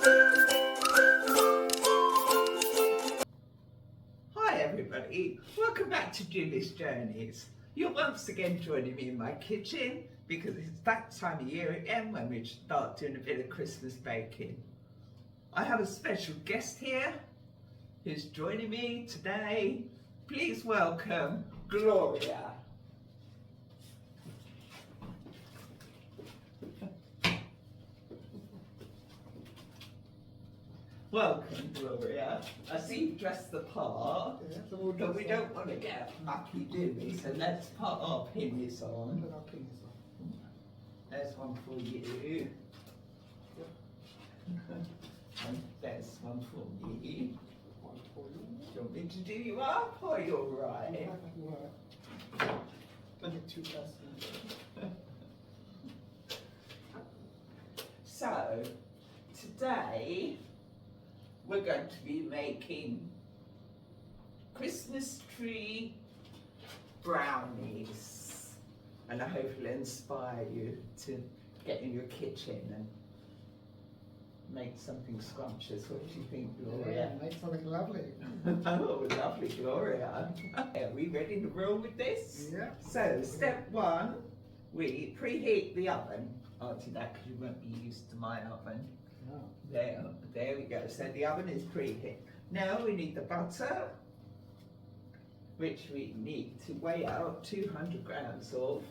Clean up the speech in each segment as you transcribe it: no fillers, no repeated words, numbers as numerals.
Hi everybody, welcome back to Julie's Journeys. You're once again joining me in my kitchen because it's that time of year again when we start doing a bit of Christmas baking. I have a special guest here who's joining me today. Please welcome Gloria. Welcome, Gloria. I see you've dressed the part, but we don't want to get mucky, do we? So let's put our pinnies on. There's one for you. And there's one for me. Do you want me to do you up or you're right? So, today we're going to be making Christmas tree brownies, and I hope it'll inspire you to get in your kitchen and make something scrumptious. What do you think, Gloria? Yeah, make something lovely. Oh, lovely, Gloria. Are we ready to roll with this? Yeah. So, step one, we preheat the oven. I'll do that because you won't be used to my oven. No. There we go. So the oven is preheat. Now we need the butter, which we need to weigh out 200 grams of.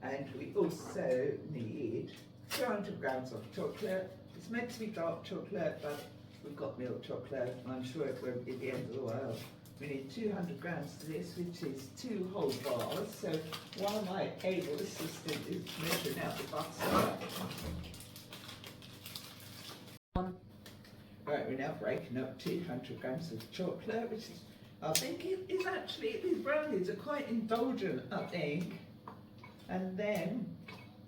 And we also need 200 grams of chocolate. It's meant to be dark chocolate, but we've got milk chocolate, and I'm sure it won't be the end of the world. We need 200 grams of this, which is 2 whole bars. So while my able assistant is measuring out the butter. Right, we're now breaking up 200 grams of chocolate, which is, I think it is actually, these brownies are quite indulgent, I think. And then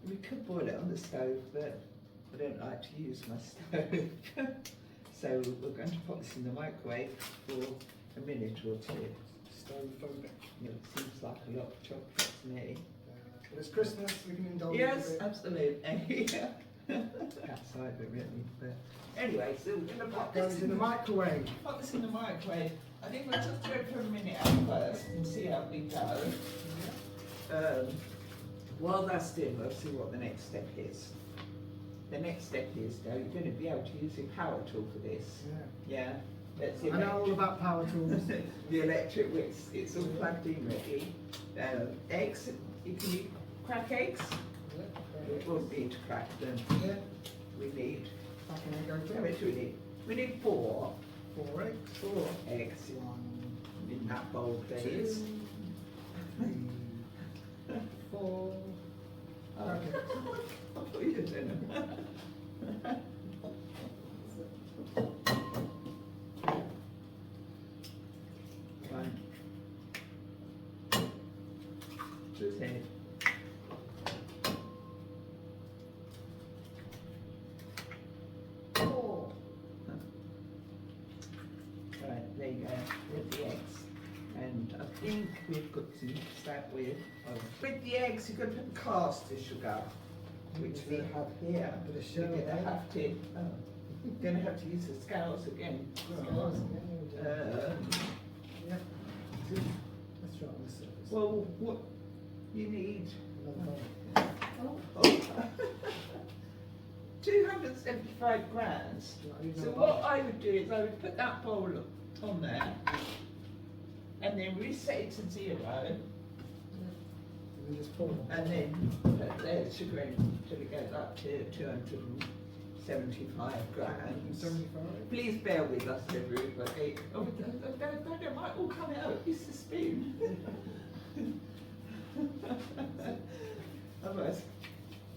we could boil it on the stove, but I don't like to use my stove. So we're going to put this in the microwave for a minute or two. Stove-phobic. It seems like a lot of chocolate to me. But it's Christmas, we can indulge Yes, a bit. absolutely. Yeah. Outside of it really. But anyway, so we're going to pop Goes this in the microwave. Pop this in the microwave. I think we'll just do it for a minute at first and see how we go. While that's doing, we'll see what the next step is. The next step is, though, you're going to be able to use your power tool for this. Yeah. That's I know all about power tools. The electric whisk, it's all plugged in ready. Eggs, you can crack eggs. We won't need to crack them. Yeah. We need, Back in egg how open. much do we need? We need 4. 4 eggs. 4 eggs. 1, In that bowl, please. 2, 3, 4. Oh. Okay. I thought you did it. One. 2, 3. Right, there you go, with the eggs. And I think we've got to mix that with the eggs you've got to put caster sugar, which we have here. Bit of We're sugar going to there. have to, going to have to use the scales again. Yeah. Let's try on the surface. Well, what you need, Another bowl. 275 grams. So what I would do is I would put that bowl on there and then reset it to 0 And then just pour. and then put the sugar in until it goes up to 275 grams. 75. Please bear with us everybody. Oh, that might all come out. It's a spoon. Otherwise,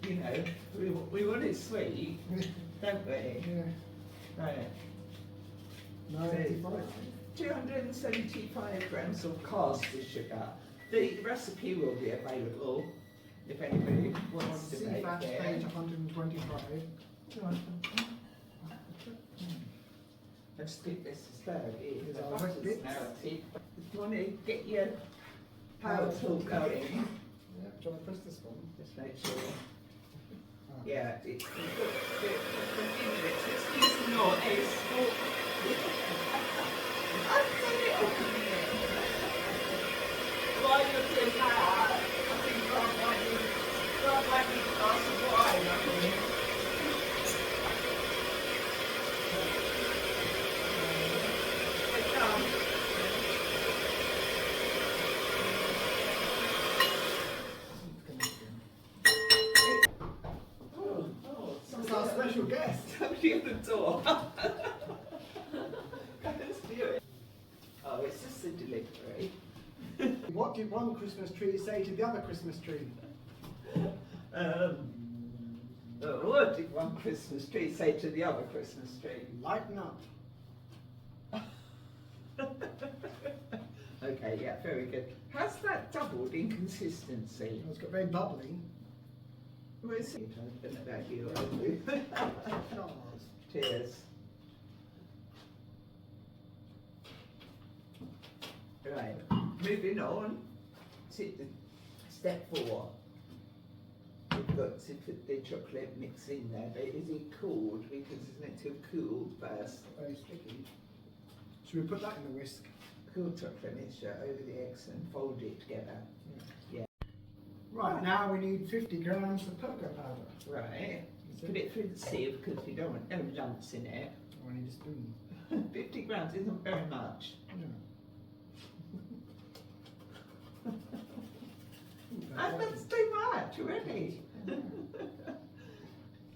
you know, we want it sweet, don't we? Yeah. Right. 95. 275 grams of caster sugar. The recipe will be available if anybody wants to See make that it. page 125. Let's stick this to stove. It's a Our butter's bits. narrative. If you want to get your power tool going, Yeah, do you want to press this one? just make sure. Yeah, it's a few minutes. Excuse the noise. I've done it all. While you're doing that, I think God might need a glass of wine, I think. It's done. That's our special guest. Somebody at the door. Let's do it. Oh, it's just a delivery. What did one Christmas tree say to the other Christmas tree? What did one Christmas tree say to the other Christmas tree? Lighten up. Okay, yeah, very good. Has that doubled in consistency? It's got very bubbly. Where is it? I don't know about you. Charles. Cheers. Right, moving on to step 4. We've got to put the chocolate mix in there, but is it cooled? Because it's meant to cool first. Very sticky. Should we put that in the whisk? Cool chocolate mixture over the eggs and fold it together. Yeah. Right, now we need 50 grams of cocoa powder. Right. Put it through the sieve because we don't want no lumps in it. Oh, I need a spoon. 50 grams isn't very much. That's too much already.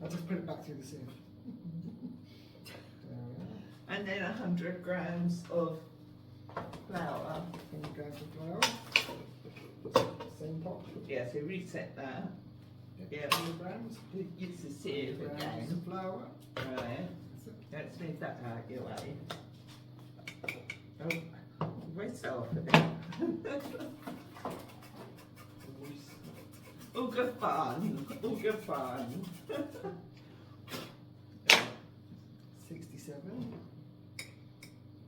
I'll just put it back through the sieve. There we are. And then 100 grams of flour. 100 grams of flour. Same pot. Yeah, so reset that. Yeah. 100 grams. Use the sieve 100 grams again. of flour. Right. Let's move that out your way. Oh, where's off a bit? All good fun. All good fun. 67. A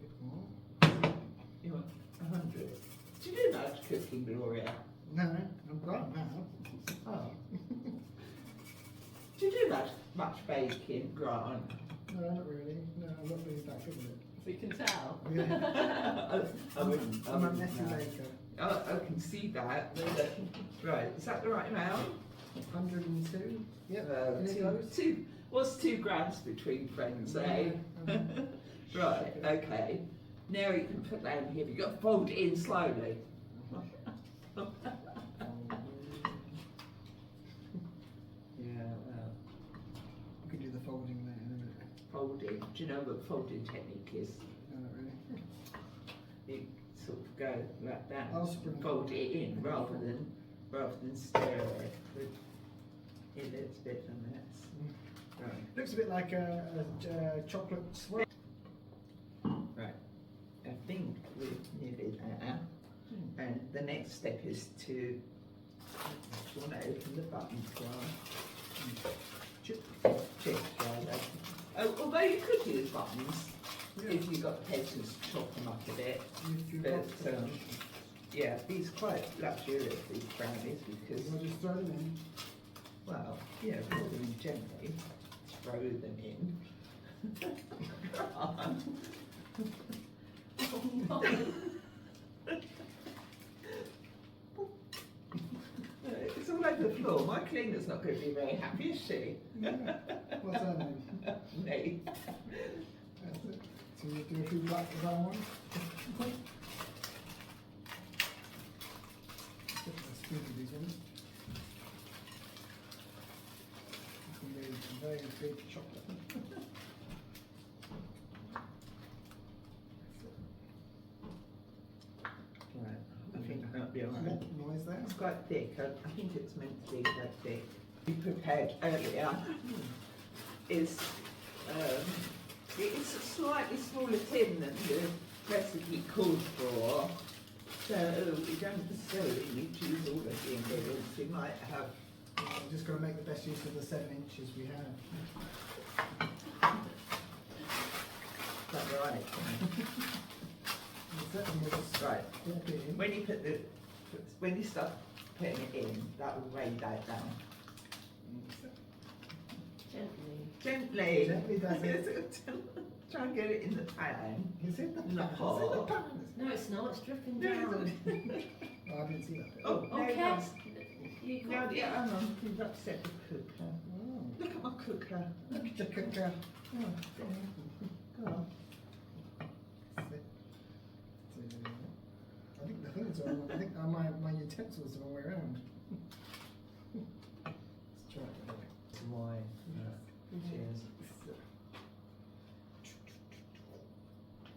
bit more. You want 100? Do you do much cooking, Gloria? No, I'm done now. Oh. Do you do much baking, Grant? No, not really. No, I'm not really that good at it. We can tell. Yeah. I'm I'm a messy baker. Oh, I can see that. Right, is that the right amount? 102. Yep. Any of those? What's 2 grams between friends, eh? Right, okay. Now you can put that in here, but you've got to fold it in slowly. Yeah, well. We could do the folding there in a minute. Folding. Do you know what folding technique is? No, not really. You sort of go like that, I'll sprinkle. fold it in rather than stir it. It looks a bit of a mess. Right. Looks a bit like a chocolate swirl. Right. I think we've nearly there. And the next step is to, you want to open the button for chips rather. Oh, although you could use buttons if you've got patience to chop them up a bit. But yeah, these are quite luxurious, these brownies, because, I'll just throw them in. well, yeah, pour them in gently, throw them in. It's all over the floor. My cleaner's not going to be very happy, is she? What's her name? Nate. That's it. So you do a few black and brown ones. Spoon of these ones. Some very big chocolate. Right, I think that'll be alright. Noise there. It's quite thick. I think it's meant to be that thick. We prepared earlier is it's a slightly smaller tin than the recipe called for. So we don't necessarily need to use all of the ingredients. We might have. I'm just going to make the best use of the 7 inches we have. Is that right? Right. When you start putting it in, that will weigh that down. Gently. Gently does it. Try and get it in the pan. Is it the In the pan? Is it pot. the pan? No, it's not. It's dripping No, down. Oh, I didn't see that bit. Oh, Oh, no, Cass, no. you No, got yeah, hang on. You've upset the cooker. Oh. Look at my cooker. Look at the cooker. Oh, go on. I think the hoods are on, I think my utensils are the wrong way around. Let's try it anyway. Some wine. Cheers.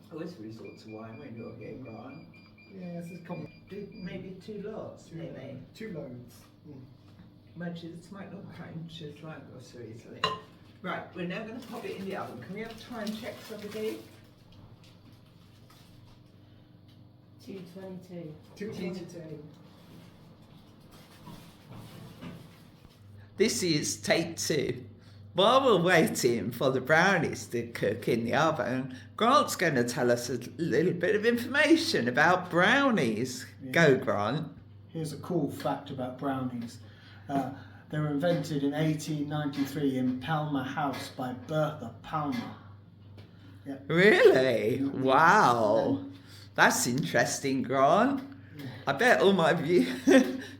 I always resort to wine when you're here, Grant. Yeah, this is common. Maybe 2 lots, maybe. 2 loads. Much as might not count as right or so easily. Right, we're now going to pop it in the oven. Can we have time check, somebody? 222. 222. This is take 2. While we're waiting for the brownies to cook in the oven, Grant's going to tell us a little bit of information about brownies. Yeah. Go, Grant. Here's a cool fact about brownies. They were invented in 1893 in Palmer House by Bertha Palmer. Yep. Really? Wow. That's interesting, Grant. I bet all my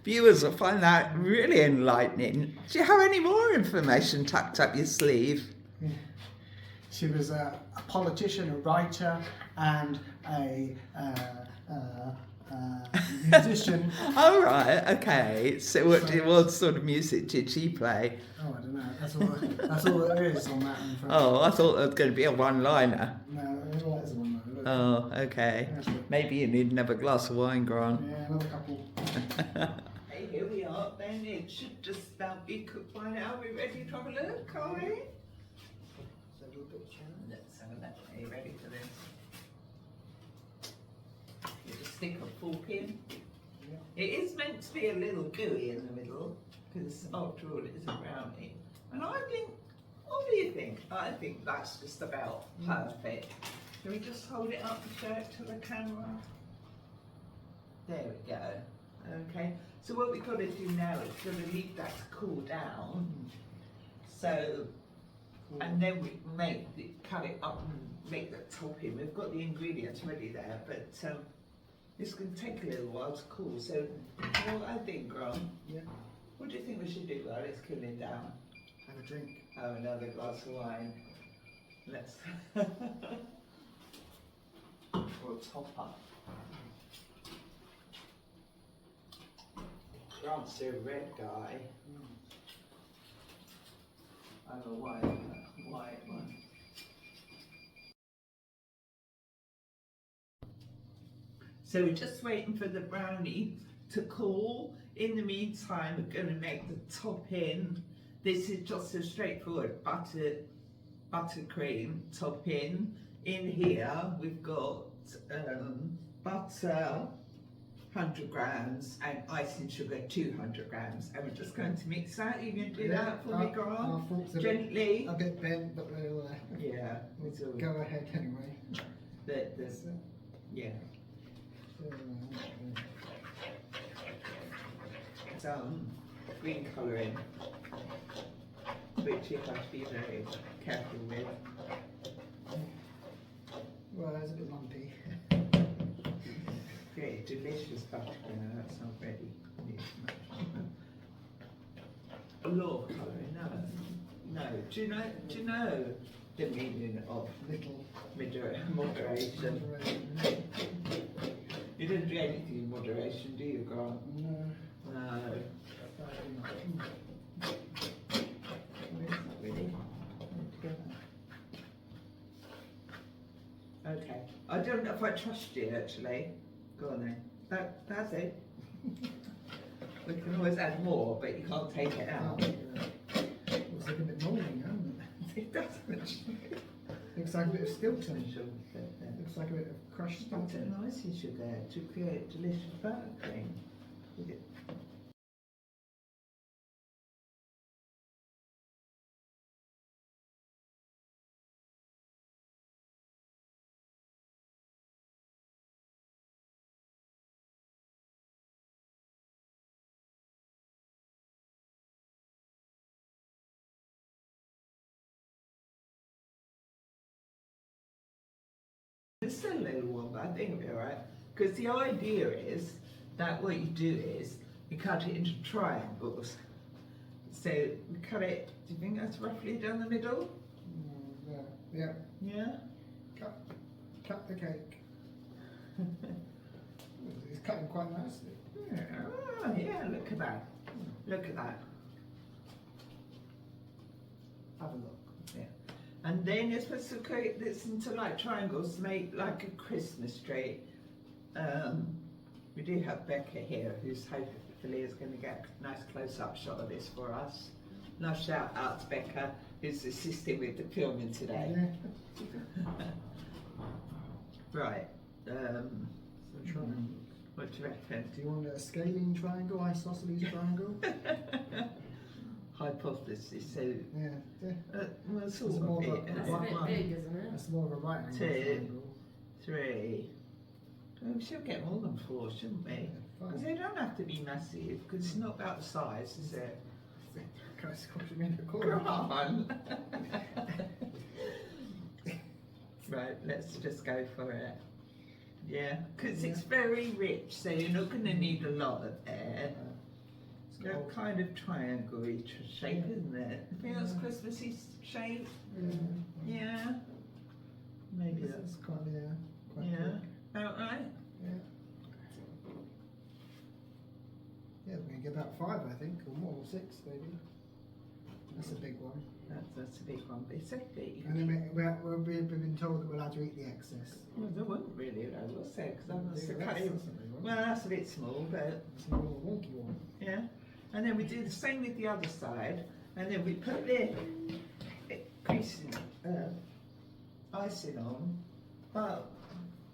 viewers will find that really enlightening. Do you have any more information tucked up your sleeve? She was a politician, a writer, and a musician. All right, okay. So what sort of music did she play? Oh, I don't know. That's all there is on that. Oh, I thought there was going to be a one-liner. No, that is one. Oh, okay. Maybe you need another glass of wine, Grant. Yeah, another couple. Hey, here we are then. It should just about be cooked by now. Are we ready to have a look, are we? Let's have a look. Are you ready for this? You just stick a fork in. Yeah. It is meant to be a little gooey in the middle, because after all it is a brownie. And I think, what do you think? I think that's just about perfect. Can we just hold it up and show it to the camera? There we go. Okay, so what we've got to do now is going to leave that to cool down. So, and then we cut it up and make the topping. We've got the ingredients ready there, but it's going to take a little while to cool. So, what I think, Grant, Yeah. what do you think we should do while it's cooling down? Have a drink. Have another glass of wine. Let's. Or top up. Grant's a red guy. I'm a white one. So we're just waiting for the brownie to cool. In the meantime, we're going to make the topping. This is just a straightforward buttercream topping. In here, we've got butter, 100 grams, and icing sugar, 200 grams. And we're just going to mix that. You can do that for me, Grant? Gently. A bit bent, but we'll Yeah. go ahead anyway. Yeah. Some green colouring, which you have to be very careful with. Well, it's a bit lumpy. Great, delicious butter now, that's not ready. A lot of colouring, no. Do you know the meaning of Little moderation? You don't do anything in moderation, do you, Grant? No. No. Really? Okay. I don't know if I trust you actually. Go on then. That's it. We can always add more, but you can't take it out. Looks like a bit mouldy, hasn't it? It doesn't. Looks like a bit of Stilton. Looks like a bit of crushed Butter Stilton. and icing sugar to create delicious buttercream. It's still a little one, but I think it'll be alright. Because the idea is that what you do is you cut it into triangles. So we cut it, do you think that's roughly down the middle? Yeah. Yeah? Cut the cake. It's cutting quite nicely. Yeah, oh, yeah, look at that. Look at that. Have a look. Yeah. And then you're supposed to create this into like triangles to make like a Christmas tree. We do have Becca here who's hopefully is going to get a nice close-up shot of this for us. Nice shout out to Becca who's assisting with the filming today. Yeah. Right. So triangles. What do you reckon? Do you want a scaling triangle, isosceles triangle? Hypothesis. So Yeah. well, sort It's of more a bit. of a- That's a bit big, isn't it? That's more of a right angle Two. triangle. 3. Oh, we should get more than 4, shouldn't we? Yeah, Because fine. they don't have to be massive, because it's not about the size, is it? Can I squash him in the corner? Come on! Right, let's just go for it. Yeah, because it's very rich, so you're not going to need a lot of air. It's got a kind of triangle-y shape, isn't it? I think that's Christmassy shape. Yeah. Maybe This that's is quite, quite yeah. quick. About right? Yeah. Yeah, we're going to get about 5, I think, or more, 6 maybe. That's a big one. That's a big one, but it's so big. And then we've been told that we're allowed to eat the excess. Well, there wasn't really, I will say, because I must have Yeah, cut that's it. not something we want. Well, that's a bit small, but It's a little wonky one. yeah. And then we do the same with the other side, and then we put the creasing, icing on, but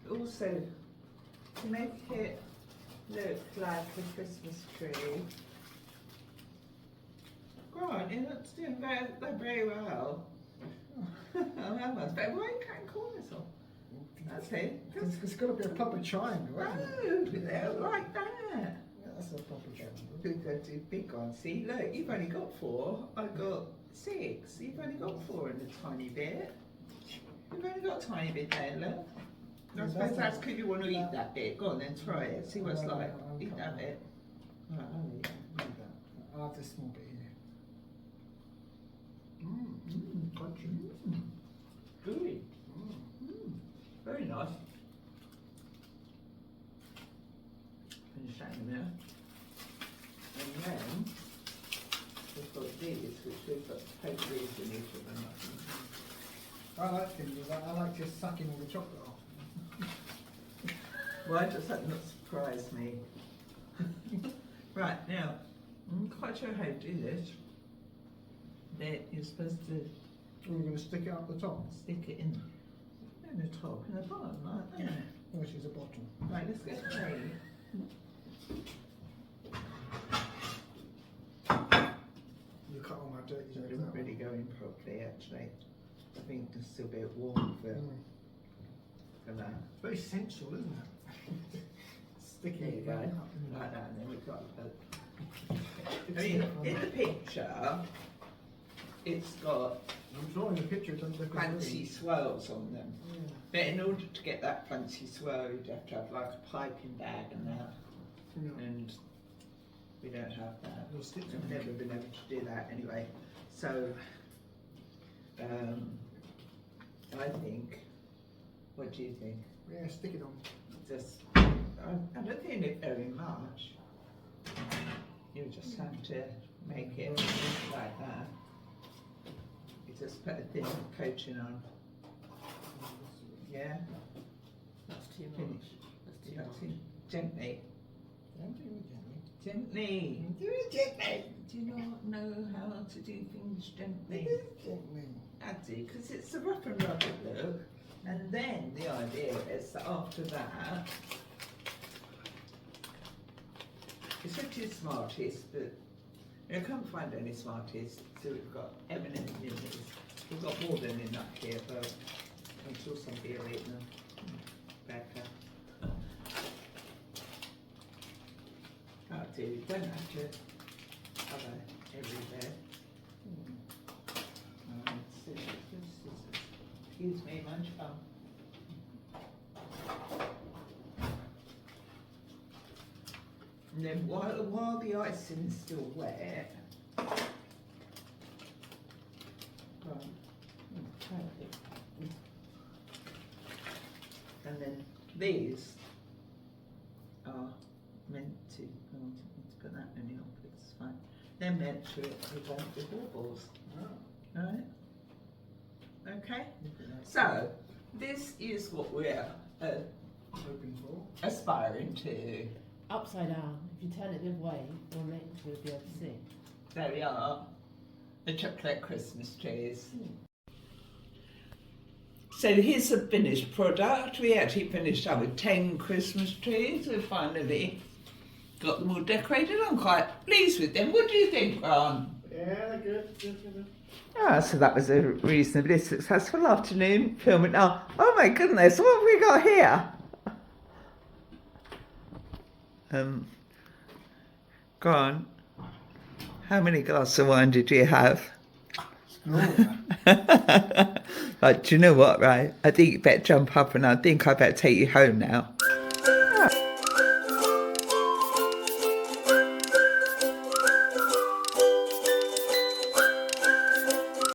also to make it look like a Christmas tree. Right, you're not doing very well. That was better. Why are you cutting corners off? That's it. It's got to be a proper triangle, hasn't it? No, they're like that. Yeah, that's a proper triangle. Big, big one. See, look, you've only got 4. I've got 6. You've only got 4 in a tiny bit. You've only got a tiny bit there, look. I suppose that's because you want to eat that bit. Go on then, try it. See what it's like. Eat that bit. Right, I'll eat it. I'll have this small bit here. Crunchy. Good. Very nice. Finish that in a minute. And then we've got these, which we've got totally in each of them. I like things like that. I like just sucking all the chocolate off. Why does that not surprise me? Right, now, I'm not quite sure how to do this. Then you're supposed to We're going to stick it up the top. stick it in the top and the bottom, like that. Which is a bottom. Right, let's get ready. You cut all my dirty It jokes didn't out. really go in properly, actually. I think it's still a bit warm for that. It's very sensual, isn't it? Sticking There you it go, right up in like that, and then we've got It's I mean, different. in the picture, it's got I'm drawing a picture, it doesn't look as fancy pretty. swirls on them. Yeah. But in order to get that fancy swirl, you'd have to have like a piping bag and that, Yeah. and we don't have that. We'll stick to We've it. never been able to do that anyway. So, I think, what do you think? Yeah, stick it on. Just, I don't think it very much. You just have to make it like that. You just put a thin coating on. Yeah, That's too much. finish. That's too That's much. it. Gently. Don't do it gently. Gently. Do it gently. Do you not know how to do things gently? Gently. I do, because it's a rough and rugged look. And then the idea is that after that, it's actually Smarties, but I can't find any Smarties, so we've got M&M minis. We've got more than enough here, but I'm sure somebody will eat them. Becca. That'll do, you don't have to have it everywhere. Scissors. Excuse me, munch bum. And then while the icing is still wet, and then these are meant to, oh, I don't need to put that many on, but it's fine. They're meant to prevent the bubbles. Right? Okay? So, this is what we're Hoping for. aspiring to. Upside down. If you turn it the other way, you'll be able to see. There we are, the chocolate Christmas trees. So here's the finished product. We actually finished up with 10 Christmas trees. We finally got them all decorated. I'm quite pleased with them. What do you think, Grant? Yeah, good. Ah, so that was a reasonably successful afternoon filming. Oh my goodness, what have we got here? Grant, how many glasses of wine did you have? Right, do you know what, right? I think you better jump up and I think I better take you home now.